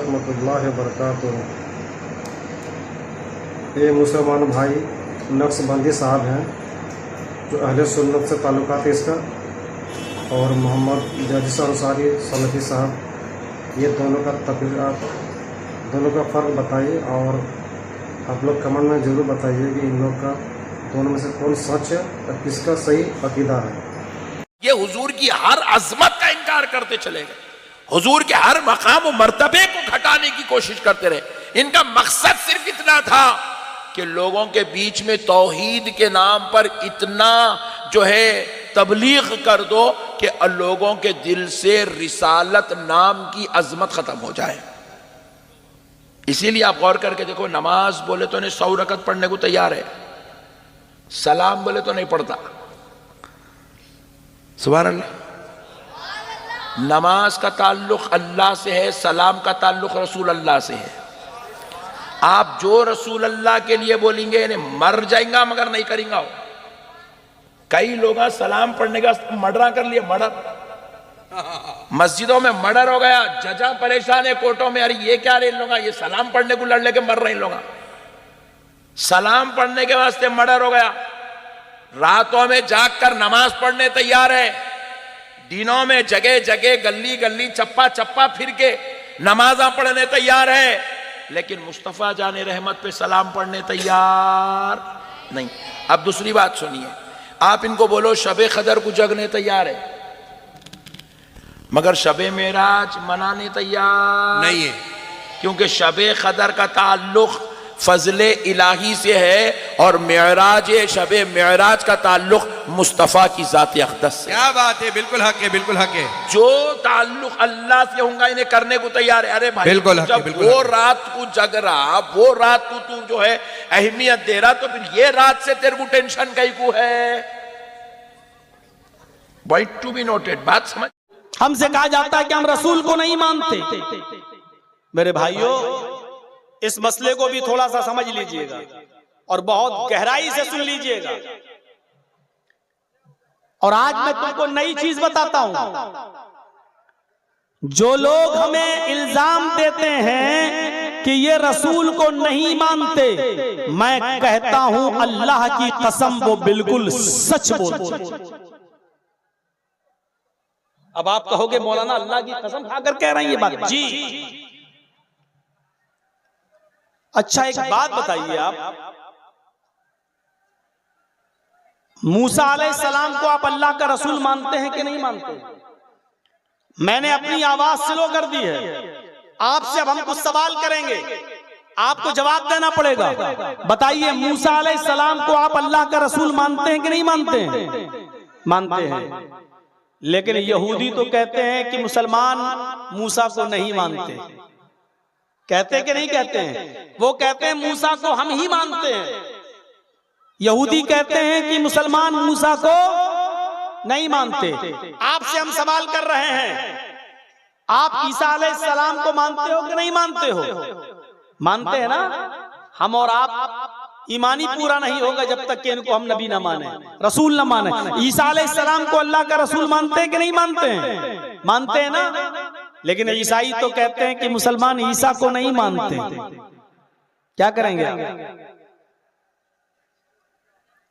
रहमतुल्लाहि व बरकातुहू। ये मुसलमान भाई नक्शबंदी साहब हैं जो अहले सुन्नत से ताल्लुकात है इसका, और मोहम्मद जाजिस अंसारी सलफ़ी साहब, ये दोनों का तकरीर आप दोनों का फ़र्क बताइए और आप लोग कमेंट में ज़रूर बताइए कि इन लोग का दोनों में से कौन सच है और किसका सही अकीदा है। ये हुजूर की हर अजमत का इनकार करते चले गए, हुजूर के हर मकाम और मर्तबे को घटाने की कोशिश करते रहे। इनका मकसद सिर्फ इतना था कि लोगों के बीच में तौहीद के नाम पर इतना जो है तबलीग कर दो कि लोगों के दिल से रिसालत नाम की अजमत खत्म हो जाए। इसीलिए आप गौर करके देखो, नमाज बोले तो नहीं 100 रकत पढ़ने को तैयार है, सलाम बोले तो नहीं पढ़ता। सुभान अल्लाह। नमाज का ताल्लुक अल्लाह से है, सलाम का ताल्लुक रसूल अल्लाह से है। आप जो रसूल अल्लाह के लिए बोलेंगे मर जाएगा मगर नहीं करेंगे। कई लोग सलाम पढ़ने का मर्डर कर लिए, मर्डर मस्जिदों में मर्डर हो गया, जजा परेशान है कोर्टों में, अरे ये क्या रे इन लोग, ये सलाम पढ़ने को लड़ लेके मर रहे इन लोग, सलाम पढ़ने के वास्ते मर्डर हो गया। रातों में जागकर नमाज पढ़ने तैयार है, दिनों में जगह जगह गली गली चप्पा चप्पा फिर के नमाजा पढ़ने तैयार है, लेकिन मुस्तफा जाने रहमत पे सलाम पढ़ने तैयार नहीं। अब दूसरी बात सुनिए, आप इनको बोलो शबे कदर को जगने तैयार है मगर शबे मेराज मनाने तैयार नहीं है, क्योंकि शबे कदर का ताल्लुक फजले इलाही से है और मेराज शबे मेराज का ताल्लुक मुस्तफ़ा की ज़ात अक़दस से। क्या बात है, बिल्कुल हक है, बिल्कुल हक है। जो ताल्लुक अल्लाह से होगा इन्हें करने को तैयार है। अरे भाई बिल्कुल हक है, जब बिल्कुल वो हक है। रात को जग रहा, वो रात को तू जो है अहमियत दे रहा, तो फिर ये रात से तेरे को टेंशन कहीं को है। पॉइंट टू बी नोटेड, बात समझ। हमसे कहा जाता है कि हम रसूल को नहीं मानते। मेरे भाइयों, इस मसले को भी थोड़ा सा समझ लीजिएगा और बहुत गहराई से सुन लीजिएगा। और आज मैं तुमको नई चीज बताता हूं। जो लोग हमें इल्जाम देते हैं कि ये रसूल को नहीं मानते, मैं कहता हूं अल्लाह की कसम वो बिल्कुल सच बोलते। अब आप कहोगे मौलाना अल्लाह की कसम खाकर कह रहे हैं ये बात? जी। अच्छा एक बात बताइए, आप मूसा अलैहिस्सलाम को आप अल्लाह का रसूल मानते हैं कि नहीं मानते? मैंने अपनी आवाज स्लो कर दी है। आपसे अब हम कुछ सवाल करेंगे, आपको जवाब देना पड़ेगा। बताइए, मूसा अलैहिस्सलाम को आप अल्लाह का रसूल मानते हैं कि नहीं मानते हैं? मानते हैं। लेकिन यहूदी तो कहते हैं कि मुसलमान मूसा को नहीं मानते। कहते कि नहीं कहते हैं? वो कहते हैं मूसा को हम ही मानते हैं। यहूदी कहते हैं कि मुसलमान मूसा को नहीं मानते। आपसे हम सवाल कर रहे हैं, आप ईसा अलैहिस्सलाम को मानते हो कि नहीं मानते हो? मानते हैं ना? हम और आप ईमानी पूरा नहीं होगा जब तक कि इनको हम नबी ना माने, रसूल ना माने। ईसा अलैहिस्सलाम को अल्लाह का रसूल मानते हैं कि नहीं मानते हैं? मानते हैं ना? लेकिन ईसाई तो कहते हैं कि मुसलमान ईसा को नहीं मानते। क्या करेंगे आप?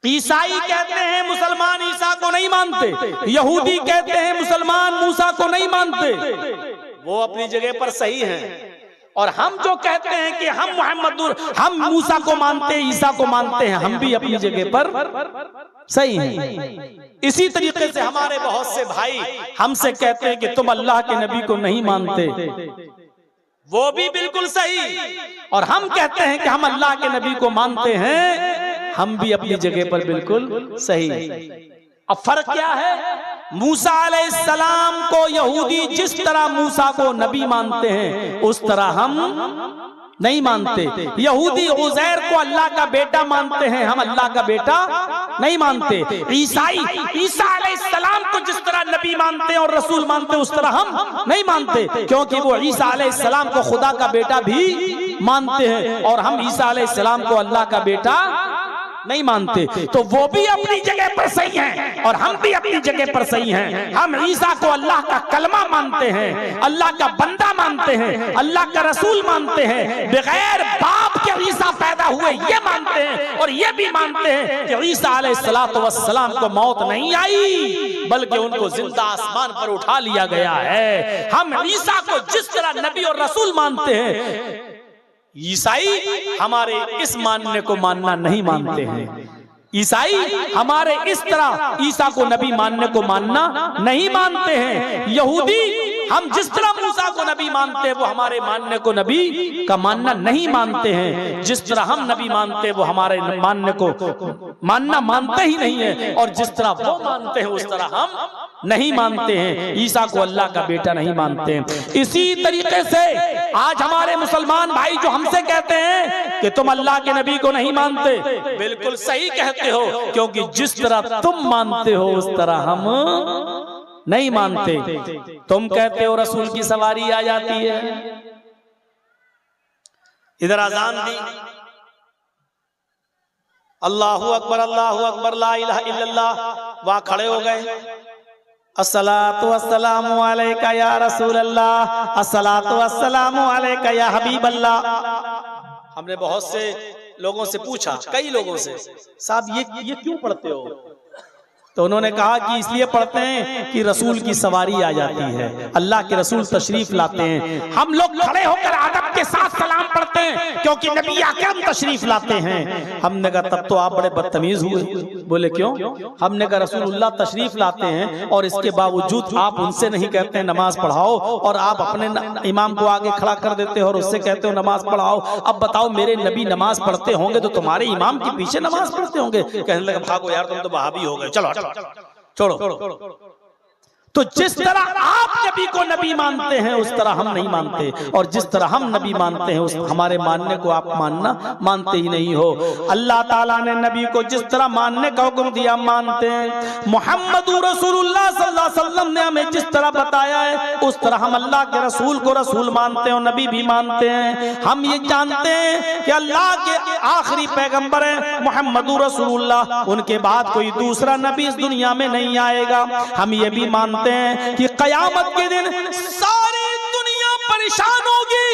ईसाई कहते हैं मुसलमान ईसा को नहीं मानते, यहूदी कहते हैं मुसलमान मूसा को नहीं मानते। वो अपनी जगह पर सही हैं, और हम जो कहते हैं कि हम मूसा को मानते हैं, ईसा को मानते हैं, हम भी अपनी जगह पर सही हैं। इसी तरीके से हमारे बहुत से भाई हमसे कहते हैं कि तुम अल्लाह के नबी को नहीं मानते, वो भी बिल्कुल सही। और हम कहते हैं कि हम अल्लाह के नबी को मानते हैं, हम भी अपनी जगह पर बिल्कुल सही। अब फर्क क्या है? मूसा अलैहिस्सलाम को यहूदी जिस तरह मूसा को नबी मानते हैं उस तरह हम नहीं मानते। यहूदी उज़ैर को अल्लाह का बेटा मानते हैं, हम अल्लाह का बेटा नहीं मानते। ईसाई ईसा अलैहिस्सलाम को जिस तरह नबी मानते हैं और रसूल मानते हैं उस तरह हम नहीं मानते, क्योंकि वो ईसा अलैहिस्सलाम को खुदा का बेटा भी मानते हैं और हम ईसा अलैहिस्सलाम को अल्लाह का बेटा नहीं मानते। तो वो भी अपनी जगह पर सही हैं और हम भी अपनी जगह पर सही हैं। हम ईसा को अल्लाह का कलमा मानते हैं, अल्लाह का बंदा मानते हैं, अल्लाह का रसूल मानते हैं। बगैर बाप के ईसा पैदा हुए ये मानते हैं और ये भी मानते हैं कि ईसा अलैहिस्सलातु वस्सलाम को मौत नहीं आई बल्कि उनको जिंदा आसमान पर उठा लिया गया है। हम ईसा को जिस तरह नबी और रसूल मानते हैं, ईसाई हमारे इस मानने को मानना नहीं मानते हैं। ईसाई हमारे इस तरह ईसा को नबी मानने को मानना नहीं मानते हैं। यहूदी हम जिस तरह मूसा को नबी मानते हैं वो हमारे मानने को नबी का मानना नहीं मानते हैं। जिस तरह हम नबी मानते हैं वो हमारे मानने को मानना मानते ही नहीं है और जिस तरह वो मानते हैं उस तरह हम नहीं मानते हैं। ईसा को अल्लाह का बेटा नहीं मानते हैं। इसी तरीके से आज हमारे मुसलमान भाई जो हमसे कहते हैं कि तुम अल्लाह के नबी को नहीं मानते, बिल्कुल सही कहते हो, क्योंकि जिस तरह तुम मानते हो उस तरह हम नहीं मानते। तुम कहते हो रसूल की सवारी आ जाती है, इधर अजान दी, अल्लाहु अकबर ला इलाहा इल्लल्लाह, वहां खड़े हो गए, अस्सलातु वस्सलामु अलैका या रसूल अल्लाह, अस्सलातु वस्सलामु अलैका या हबीब अल्लाह। हमने बहुत से लोगों से पूछा, कई लोगों से, साहब ये क्यों पढ़ते हो? तो उन्होंने कहा कि इसलिए पढ़ते हैं कि रसूल की सवारी आ जाती है, अल्लाह के रसूल तशरीफ लाते हैं। हम लोग खड़े होकर अदब के साथ सलाम पढ़ते हैं क्योंकि नबी अकरम तशरीफ लाते हैं। हमने कहा तब तो आप बड़े बदतमीज हुए। बोले क्यों? हमने कहा रसूलुल्लाह तशरीफ लाते हैं और इसके बावजूद आप उनसे नहीं कहते हैं नमाज पढ़ाओ और आप अपने इमाम को आगे खड़ा कर देते हो और उससे कहते हो नमाज पढ़ाओ। अब बताओ मेरे नबी नमाज पढ़ते होंगे तो तुम्हारे इमाम के पीछे नमाज पढ़ते होंगे? कहने लगे भागो यार, तुम तो वहाबी हो गए, चलो छोड़ो। तो जिस तरह आप नबी को नबी मानते हैं उस तरह हम नहीं मानते और जिस तरह हम नबी मानते हैं उस हमारे मानने को आप मानते ही नहीं हो। अल्लाह ताला ने नबी को जिस तरह मानने का हुक्म दिया मानते हैं। मुहम्मदुर रसूलुल्लाह सल्लल्लाहु अलैहि वसल्लम ने हमें जिस तरह बताया है उस तरह हम अल्लाह के रसूल को रसूल मानते हैं और नबी भी मानते हैं। हम ये जानते हैं कि अल्लाह के आखिरी पैगंबर हैं मुहम्मदुर रसूलुल्लाह, उनके बाद कोई दूसरा नबी इस दुनिया में नहीं आएगा। हम ये भी मानते हैं कि कयामत के दिन सारी दुनिया परेशान होगी,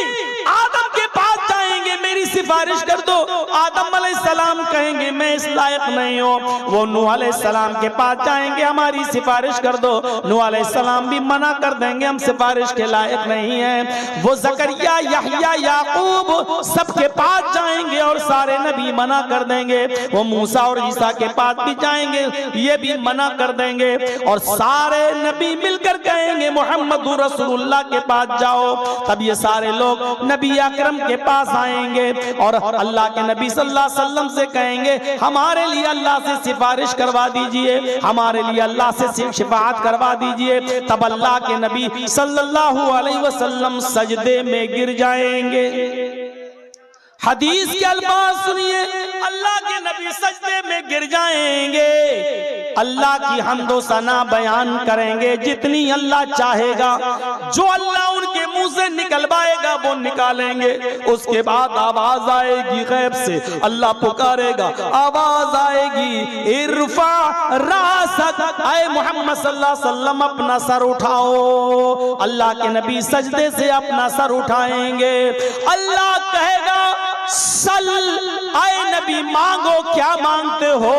आदम के पास जाएंगे मेरी सिफारिश कर दो, आदम अलैहिस्सलाम कहेंगे मैं इस लायक नहीं हूं। वो नूह अलैहिस्सलाम के पास जाएंगे हमारी सिफारिश कर दो, नूह अलैहिस्सलाम भी मना कर देंगे हम सिफारिश के लायक नहीं हैं। वो जकरिया यहया याकूब सबके पास जाएंगे और सारे नबी मना कर देंगे। वो मूसा और ईसा के पास भी जाएंगे, ये भी मना कर देंगे और सारे नबी मिलकर कहेंगे मुहम्मदुर रसूलुल्लाह के पास जाओ। तब ये सारे लोग नबी अकरम के पास आएंगे और अल्लाह के नबी सल्लल्लाहु अलैहि वसल्लम से कहेंगे हमारे लिए अल्लाह से सिफारिश करवा दीजिए, हमारे लिए अल्लाह से शिफाअत करवा दीजिए। तब अल्लाह के नबी सल्लल्लाहु अलैहि वसल्लम सजदे में गिर जाएंगे। हदीस के अल्फाज सुनिए, अल्लाह के नबी सजदे में गिर जाएंगे, अल्लाह की हम्दो सना बयान करेंगे जितनी अल्लाह चाहेगा, जो अल्लाह उनके मुंह से निकलवाएगा वो निकालेंगे। उसके बाद आवाज आएगी गैब से, अल्लाह पुकारेगा, आवाज आएगी इरफा रासक, आए मोहम्मद सल्लल्लाहु अलैहि वसल्लम अपना सर उठाओ। अल्लाह के नबी सजदे से अपना सर उठाएंगे, अल्लाह कहेगा सल, आए नबी मांगो क्या मांगते हो,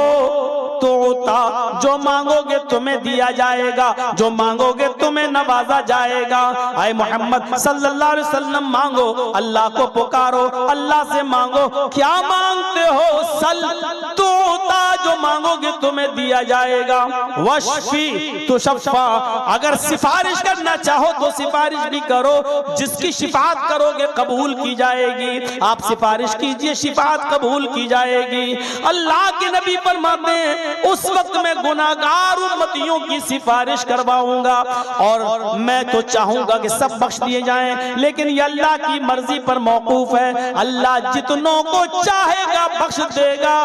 तो जो मांगोगे तुम्हें दिया जाएगा, जो मांगोगे तुम्हें नवाजा जाएगा। आए मोहम्मद सल्लल्लाहु अलैहि वसल्लम मांगो, अल्लाह को पुकारो, अल्लाह से मांगो क्या मांगते हो, सल तो जो मांगोगे तुम्हें दिया जाएगा। वशफी तो शफा, अगर सिफारिश करना चाहो तो सिफारिश भी करो, जिसकी शिफात करोगे कबूल की जाएगी। आप सिफारिश कीजिए, शिफात कबूल की जाएगी। अल्लाह के नबी फरमाते हैं उस वक्त मैं गुनाहगार उम्मतियों की सिफारिश करवाऊंगा और मैं तो चाहूंगा कि सब बख्श दिए जाएं, लेकिन ये अल्लाह की मर्जी पर मौकूफ है। अल्लाह जितनों को चाहेगा बख्श देगा,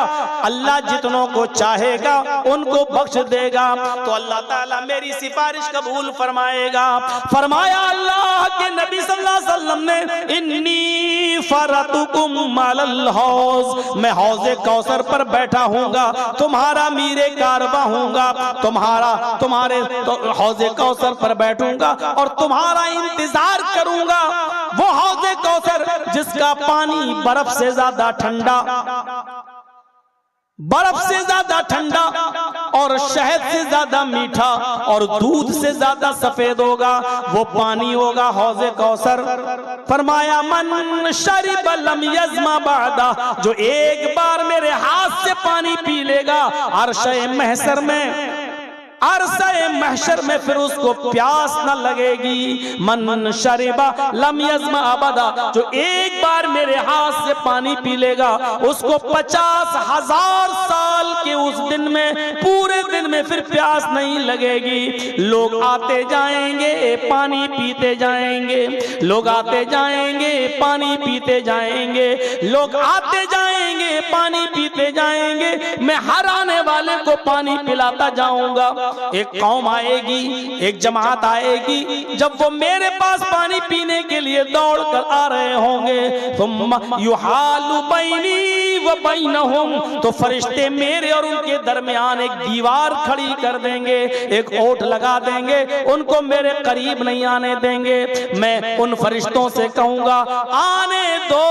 अल्लाह जितनों को चाहेगा उनको बख्श देगा। तो अल्लाह ताला मेरी सिफारिश कबूल फरमाएगा। फरमाया अल्लाह के नबी सल्लल्लाहु अलैहि वसल्लम ने, इन्नी फरतुकुम अलल हौज, मैं हौज़े कौसर पर बैठा हूँगा, तुम्हारा मीरे कारवा हूँगा, तुम्हारे हौज़े कौसर पर बैठूंगा और तुम्हारा इंतजार करूंगा। वो हौज़े कौसर जिसका पानी बर्फ से ज्यादा ठंडा, बर्फ से ज्यादा ठंडा और शहद से ज्यादा मीठा और दूध से ज्यादा सफेद होगा, वो पानी होगा हौज़े कौसर। फरमाया मन शरिब लम यज़मा बादा, जो एक बार मेरे हाथ से पानी पी लेगा अर्शे महशर में, अरसे महशर में फिर उसको प्यास न लगेगी। मन शरिबा लम यज़मा अबदा, जो एक बार मेरे हाथ से पानी पी लेगा उसको 50,000 साल के उस दिन में, पूरे दिन में फिर प्यास नहीं लगेगी। लोग आते जाएंगे पानी पीते जाएंगे, लोग आते जाएंगे पानी पीते जाएंगे, लोग आते जाएंगे पानी पीते जाएंगे, मैं हर आने वाले को पानी पिलाता जाऊंगा। एक कौम आएगी, एक जमात आएगी, जब वो मेरे पास पानी पीने के लिए दौड़ कर आ रहे होंगे, तुम युहालु बैनी व बैनहुम, तो फरिश्ते मेरे और उनके दरमियान एक दीवार खड़ी कर देंगे, एक ओट लगा देंगे, उनको मेरे करीब नहीं आने देंगे। मैं उन फरिश्तों से कहूंगा आने दो,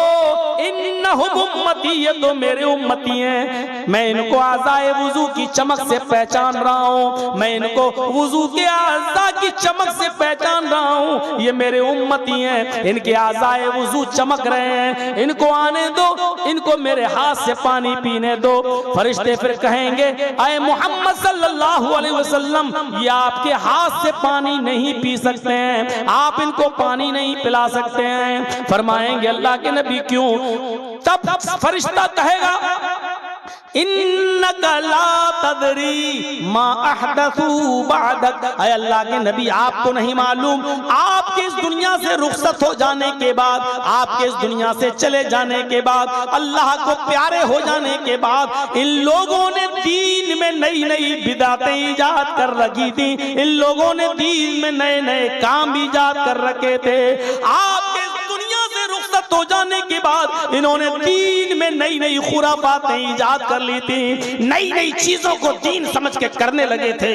इन्नहुम उम्मती, ये तो मेरे उम्मती हैं, मैं इनको आज़ाए वुजू की चमक से पहचान रहा हूँ, मैं इनको वुजू के आज़ा की चमक से पहचान रहा हूँ, ये मेरे उम्मती हैं, इनके आज़ाए वुजू चमक रहे हैं, इनको आने दो, इनको मेरे हाथ से पानी पीने दो। फरिश्ते फिर कहेंगे आए मोहम्मद सल्लल्लाहु अलैहि वसल्लम, ये आपके हाथ से पानी नहीं पी सकते हैं, आप इनको पानी नहीं पिला सकते हैं। फरमाएंगे अल्लाह के नबी क्यों? तब फरिश्ता कहेगा इन्नका ला तदरी मा अहदसू बअदक, अय अल्लाह के नबी आपको नहीं मालूम, आपके इस दुनिया से रुखसत हो जाने के बाद, आपके इस दुनिया से चले जाने के बाद, अल्लाह को प्यारे हो जाने के बाद, इन लोगों ने दीन में नई नई बिदातें ईजाद कर रखी थी, इन लोगों ने दीन में नए नए काम ईजाद कर रखे थे। आपके दुनिया से रुखसत हो जाने के बाद इन्होंने दीन में नई नई खुराफातें ईजाद कर ली थी, नई नई चीजों को दीन समझ के करने लगे थे।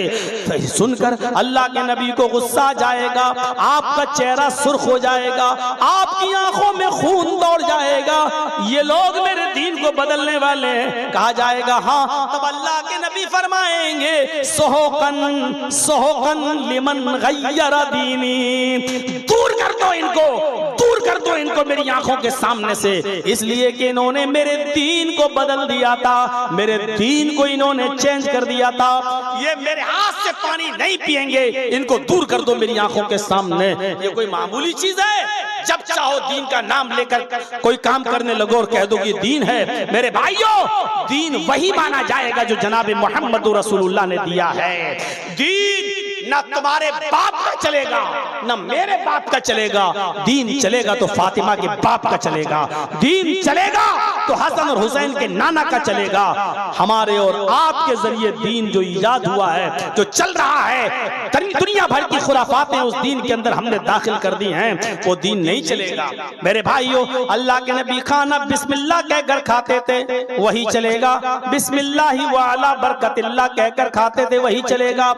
तो सुनकर अल्लाह के नबी को गुस्सा आ जाएगा, आपका चेहरा सुर्ख हो जाएगा, आपकी आंखों में खून दौड़ जाएगा, ये लोग मेरे दीन को बदलने वाले हैं। कहा जाएगा हाँ, तब अल्लाह के नबी फरमाएंगे सोहकन सोहकन लिमन गय्यर दीनी, दूर कर दो इनको, दूर कर दो इनको मेरी आंखों के सामने से, इसलिए कि इन्होंने मेरे दीन को बदल दिया था, मेरे दीन को इन्होंने चेंज कर दिया था, ये मेरे हाथ से पानी नहीं पिएंगे, इनको दूर कर दो मेरी आंखों के सामने। ये कोई मामूली चीज है? जब चाहो दीन का नाम लेकर कोई काम करने लगो और कह दो कि दीन है। मेरे भाइयों, दीन वही माना जाएगा जो जनाब मोहम्मद रसूलुल्लाह ने दिया है। दीन ना तुम्हारे बाप का चलेगा, ना मेरे बाप का चलेगा, दीन चलेगा तो फातिमा के बाप का चलेगा, दीन चलेगा तो हसन और हुसैन के नाना का चलेगा। हमारे और आपके जरिए दीन जो इजाद हुआ है, जो चल रहा है, दुनिया भर की खुराफातें उस दीन के अंदर हमने दाखिल कर दी हैं, वो दीन नहीं चलेगा। मेरे भाइयों, अल्लाह के नबी खाना बिस्मिल्लाह कहकर खाते थे, वही चलेगा, बिस्मिल्लाह व अला बरकतिल्लाह कहकर खाते थे, वही चलेगा।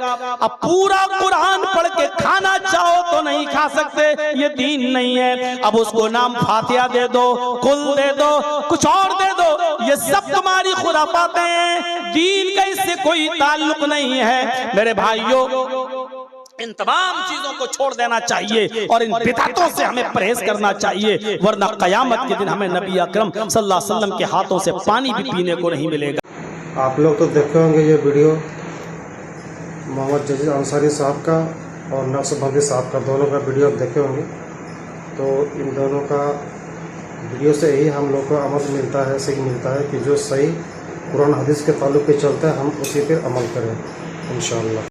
अब पूरा कुरान पढ़ के खाना चाहो तो नहीं खा सकते, ये दीन नहीं है। अब उसको नाम फातिहा दे दो, कुल दे दो, कुछ और दे दो, ये सब तुम्हारी खुराफातें हैं, दीन का इससे कोई ताल्लुक नहीं है। मेरे भाइयों, इन तमाम चीजों को छोड़ देना चाहिए और इन बिदअतों से हमें परहेज करना चाहिए, वरना कयामत के दिन हमें नबी अकरम सल्लल्लाहु अलैहि वसल्लम के हाथों से पानी भी पीने को नहीं मिलेगा। आप लोग तो देखे होंगे ये वीडियो मोहम्मद जजीर अंसारी साहब का और नक्शबंदी साहब का, दोनों का वीडियो देखे होंगे। तो इन दोनों का वीडियो से यही हम लोग को अमल मिलता है, सीख मिलता है कि जो सही कुरान हदीस के ताल्लुक के चलते हैं हम उसी पर अमल करें इंशाअल्लाह।